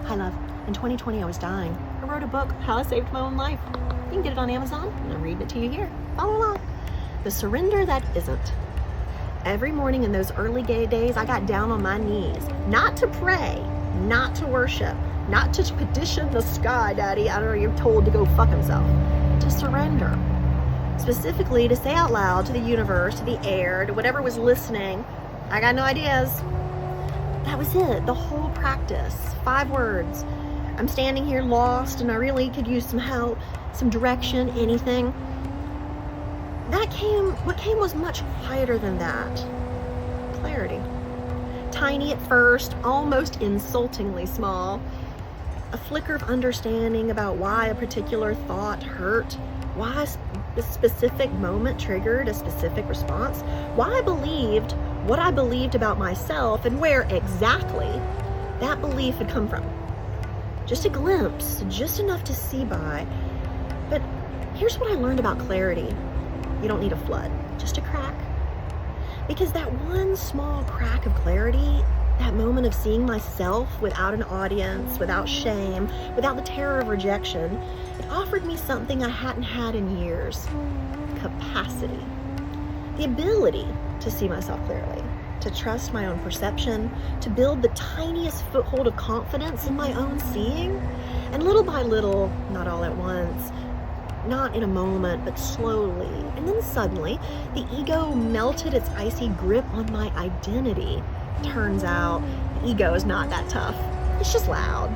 Hi, love. In 2020, I was dying. I wrote a book, How I Saved My Own Life. You can get it on Amazon, and I'm reading it to you here. Follow along. The surrender that isn't. Every morning in those early gay days, I got down on my knees, not to pray, not to worship, not to petition the sky daddy, I don't know, you're told to go fuck himself, to surrender. Specifically, to say out loud to the universe, to the air, to whatever was listening, I got no ideas. That was it, the whole practice. 5 words. I'm standing here lost and I really could use some help, some direction, anything. What came was much quieter than that. Clarity. Tiny at first, almost insultingly small. A flicker of understanding about why a particular thought hurt, why a specific moment triggered a specific response, why I believed what I believed about myself and where exactly that belief had come from. Just a glimpse, just enough to see by. But here's what I learned about clarity. You don't need a flood, just a crack. Because that one small crack of clarity, that moment of seeing myself without an audience, without shame, without the terror of rejection, it offered me something I hadn't had in years. Capacity. The ability to see myself clearly, to trust my own perception, to build the tiniest foothold of confidence in my own seeing, and little by little, not all at once, not in a moment, but slowly. And then suddenly, the ego melted its icy grip on my identity. Turns out, the ego is not that tough. It's just loud.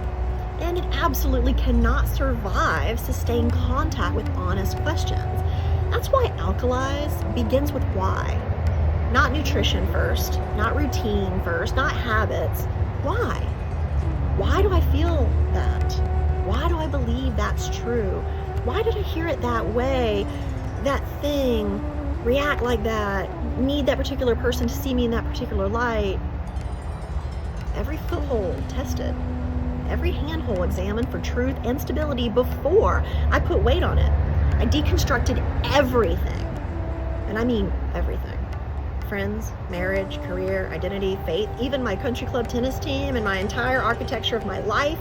And it absolutely cannot survive sustained contact with honest questions. That's why Alkalize begins with why. Not nutrition first, not routine first, not habits. Why? Why do I feel that? Why do I believe that's true? Why did I hear it that way, that thing, react like that, need that particular person to see me in that particular light? Every foothold tested, every handhold examined for truth and stability before I put weight on it. I deconstructed everything, and I mean everything. Friends, marriage, career, identity, faith, even my country club tennis team and my entire architecture of my life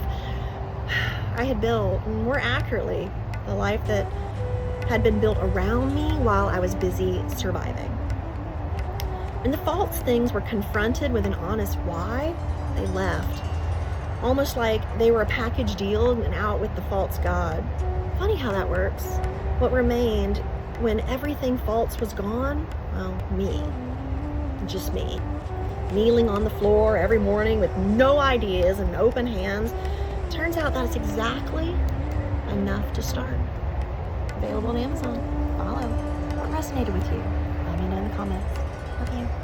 I had built, more accurately, the life that had been built around me while I was busy surviving. When the false things were confronted with an honest why, they left. Almost like they were a package deal and out with the false god. Funny how that works. What remained when everything false was gone? Well, me. Just me. Kneeling on the floor every morning with no ideas and open hands. Turns out that's exactly enough to start. Available on Amazon. Follow. What resonated with you? Let me know in the comments. Love you.